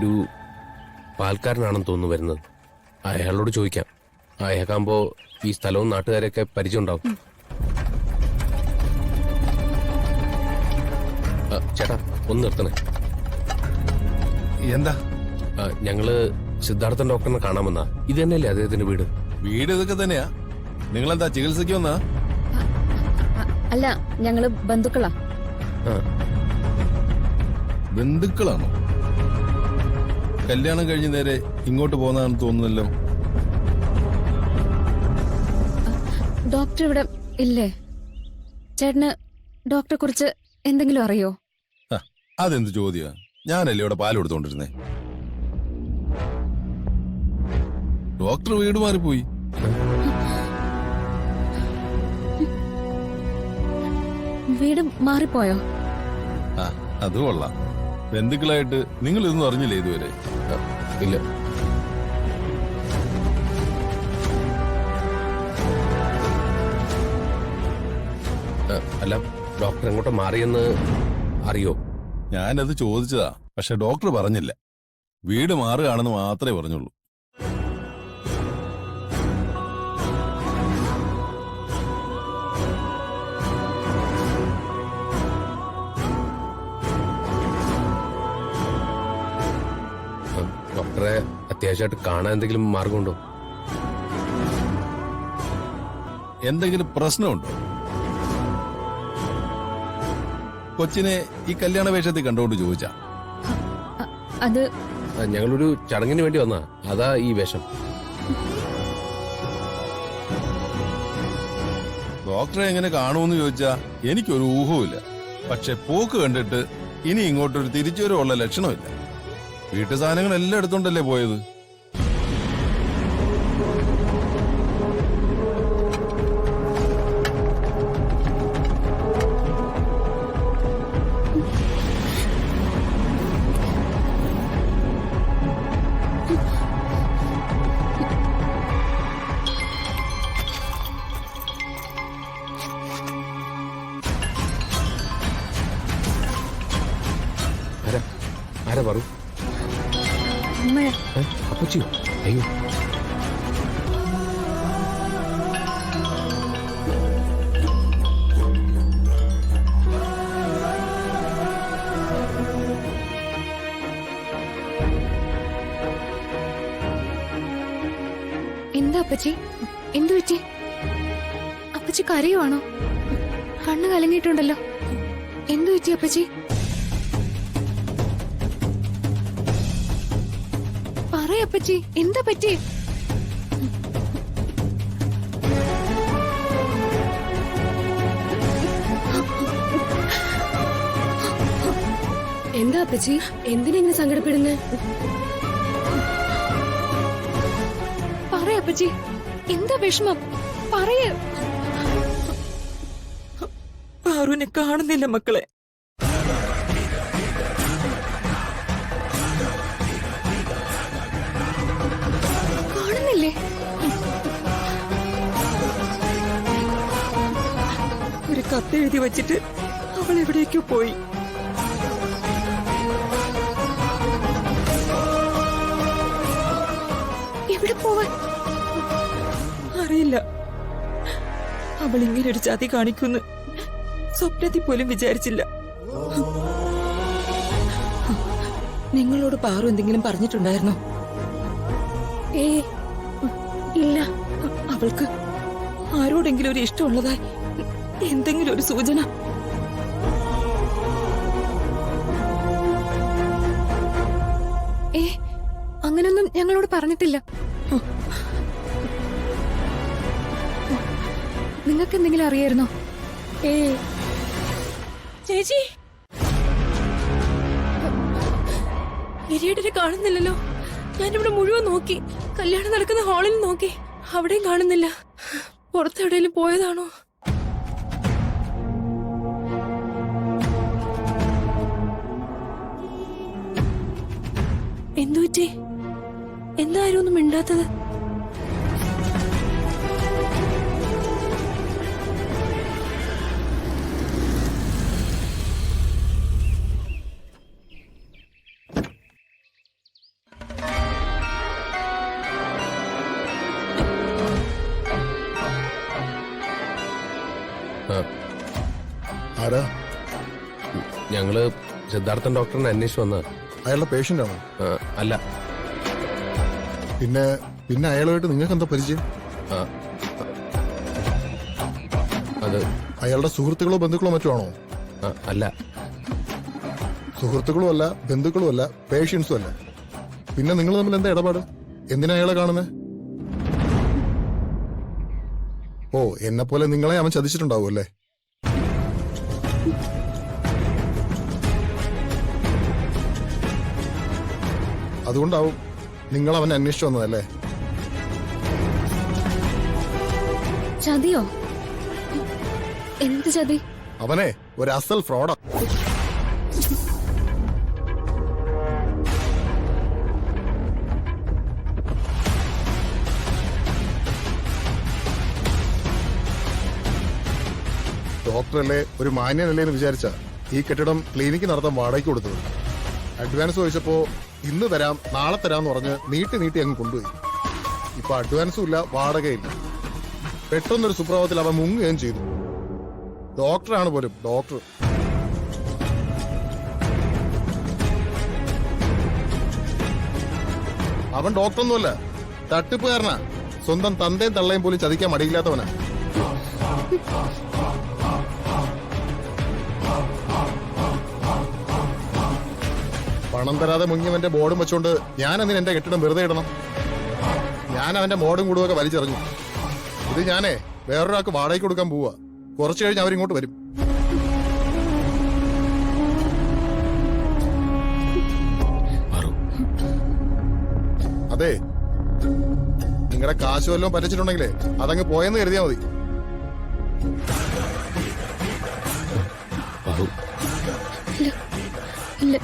ഒരു പാൽക്കാരനാണെന്ന് തോന്നുന്നു വരുന്നത്. അയാളോട് ചോദിക്കാം. അയാൾക്കാകുമ്പോ ഈ സ്ഥലവും നാട്ടുകാരെയൊക്കെ പരിചയം ഉണ്ടാവും. ചേട്ടാ ഒന്ന് നിർത്തണേ. എന്താ? ഞങ്ങള് സിദ്ധാർത്ഥൻ ഡോക്ടറിനെ കാണാമെന്നാ. ഇത് തന്നെയല്ലേ അദ്ദേഹത്തിന്റെ വീട്? വീട് ഇതൊക്കെ തന്നെയാ. നിങ്ങളെന്താ ചികിത്സയ്ക്ക് വന്നാ? അല്ല, ഞങ്ങള് ബന്ധുക്കളാ. ബന്ധുക്കളാണോ? കല്യാണം കഴിഞ്ഞ് നേരെ ഇങ്ങോട്ട് പോകുന്നതാണെന്ന് തോന്നുന്നല്ലോ. ഡോക്ടർ ഇവിടെ ഇല്ലേ? ചേട്ടന് ഡോക്ടറെ കുറിച്ച് എന്തെങ്കിലും അറിയോ? അതെന്ത് ചോദ്യാ? ഞാനല്ലേ ഇവിടെ പാൽ കൊടുത്തോണ്ടിരുന്നേ. ഡോക്ടർ വീട് മാറിപ്പോയി. വീട് മാറിപ്പോയോ? അത് കൊള്ളാം. ബന്ധുക്കളായിട്ട് നിങ്ങൾ ഇതൊന്നും അറിഞ്ഞില്ലേ ഇതുവരെ? ഇല്ല. അല്ല, ഡോക്ടർ എങ്ങോട്ട് മാറിയെന്ന് അറിയോ? ഞാനത് ചോദിച്ചതാ, പക്ഷെ ഡോക്ടർ പറഞ്ഞില്ല. വീട് മാറുകയാണെന്ന് മാത്രമേ പറഞ്ഞുള്ളൂ. ഡോക്ടറെ അത്യാവശ്യമായിട്ട് കാണാൻ എന്തെങ്കിലും മാർഗമുണ്ടോ? എന്തെങ്കിലും പ്രശ്നമുണ്ടോ? കൊച്ചിനെ ഈ കല്യാണ വേഷത്തിൽ കണ്ടുകൊണ്ട് ചോദിച്ചാ? അത് ഞങ്ങളൊരു ചടങ്ങിന് വേണ്ടി വന്നാ, അതാ ഈ വേഷം. ഡോക്ടറെ എങ്ങനെ കാണുമെന്ന് ചോദിച്ചാ എനിക്കൊരു ഊഹവുമില്ല. പക്ഷെ പോക്ക് കണ്ടിട്ട് ഇനി ഇങ്ങോട്ടൊരു തിരിച്ചുവരവുള്ള ലക്ഷണമില്ല. വീട്ടു സാധനങ്ങളെല്ലാം എടുത്തോണ്ടല്ലേ പോയത്. ആരാ പറ? അപ്പച്ചിയോ? അയ്യോ, എന്താ അപ്പച്ചി? എന്തു പറ്റി? അപ്പച്ചി കരയുവാണോ? കണ്ണ് കലങ്ങിയിട്ടുണ്ടല്ലോ. എന്തു പറ്റി അപ്പച്ചി? പറയപ്പച്ചി, എന്താ പറ്റി? എന്താ അപ്പച്ചി? എന്തിനെങ്ങനെ സങ്കടപ്പെടുന്നേ? പറയപ്പച്ചി, എന്താ വിഷമം? പറയ. പാറുവിനെ കാണുന്നില്ല മക്കളെ. കാണുന്നില്ലേ? ഒരു കത്തെഴുതി വച്ചിട്ട് അവൾ എവിടേക്കോ പോയി. എവിടെ പോവാൻ? അറിയില്ല. അവൾ ഇങ്ങനെ ഒരു ചതി കാണിക്കുന്നു സ്വപ്നത്തിൽ പോലും വിചാരിച്ചില്ല. നിങ്ങളോട് പാറു എന്തെങ്കിലും പറഞ്ഞിട്ടുണ്ടായിരുന്നോ? ഇല്ല. അവൾക്ക് ആരോടെങ്കിലും ഒരു ഇഷ്ടമുള്ളതായി എന്തെങ്കിലും ഒരു സൂചന? അങ്ങനൊന്നും ഞങ്ങളോട് പറഞ്ഞിട്ടില്ല. നിങ്ങൾക്ക് എന്തെങ്കിലും അറിയായിരുന്നോ? ചേച്ചി, ഗിരിയേട്ടനെ കാണുന്നില്ലല്ലോ. ഞാനിവിടെ മുഴുവൻ നോക്കി. കല്യാണം നടക്കുന്ന ഹാളിൽ നോക്കി, അവിടെയും കാണുന്നില്ല. പുറത്തെവിടെയും പോയതാണോ? എന്തു പറ്റി? എന്തായാലും ഒന്നും മിണ്ടാത്തത്? ആരാ? ഞങ്ങള് സിദ്ധാർത്ഥൻ ഡോക്ടറിനെ അന്വേഷിച്ച് വന്നത്. അയാളുടെ പേഷ്യന്റ് ആണോ? അല്ല. പിന്നെ പിന്നെ അയാളുമായിട്ട് നിങ്ങൾക്ക് എന്താ പരിചയം? ആ, അത് അയാളുടെ സുഹൃത്തുക്കളോ ബന്ധുക്കളോ മറ്റോ ആണോ? അല്ല. സുഹൃത്തുക്കളും അല്ല, ബന്ധുക്കളും അല്ല, പേഷ്യൻസും അല്ല. പിന്നെ നിങ്ങൾ തമ്മിൽ എന്താ ഇടപാട്? എന്തിനാ അയാളെ കാണുന്നത്? ഓ, എന്നെ പോലെ നിങ്ങളെ അവൻ ചതിച്ചിട്ടുണ്ടാവും അല്ലേ? അതുകൊണ്ടാവും നിങ്ങൾ അവൻ അന്വേഷിച്ചു വന്നതല്ലേ? ചതിയോ? എന്ത് ചതി? അവനെ ഒരു അസൽ ഫ്രോഡാ. ഡോക്ടറല്ലേ, ഒരു മാന്യനല്ലേ എന്ന് വിചാരിച്ച ഈ കെട്ടിടം ക്ലിനിക്ക് നടത്താൻ വാടകയ്ക്ക് കൊടുത്തത്. അഡ്വാൻസ് ചോദിച്ചപ്പോ ഇന്ന് തരാം നാളെ തരാന്ന് പറഞ്ഞ് നീട്ടി നീട്ടി അങ്ങ് കൊണ്ടുപോയി. ഇപ്പൊ അഡ്വാൻസും ഇല്ല, വാടകയില്ല. പെട്ടെന്നൊരു സുപ്രഭാതത്തിൽ അവൻ മുങ്ങുകയും ചെയ്തു. ഡോക്ടറാണ് പോലും, ഡോക്ടർ. അവൻ ഡോക്ടറൊന്നുമല്ല, തട്ടിപ്പുകാരനാ. സ്വന്തം തന്തയും തള്ളയും പോലും ചതിക്കാൻ മടിയില്ലാത്തവനാ. പണം തരാതെ മുങ്ങിയവന്റെ ബോർഡും വെച്ചോണ്ട് ഞാൻ അതിന് എന്റെ കെട്ടിടം വെറുതെ ഇടണം? ഞാൻ അവന്റെ ബോർഡും കൂടുമൊക്കെ വലിച്ചെറിഞ്ഞു. ഇത് ഞാനേ വേറൊരാൾക്ക് വാടകയ്ക്ക് കൊടുക്കാൻ പോവാ. കുറച്ചു കഴിഞ്ഞ് അവരിങ്ങോട്ട് വരും. അതെ, നിങ്ങളുടെ കാശ് വല്ലതും പറ്റിച്ചിട്ടുണ്ടെങ്കിലേ അതങ്ങ് പോയെന്ന് കരുതിയാ മതി. ഇല്ല.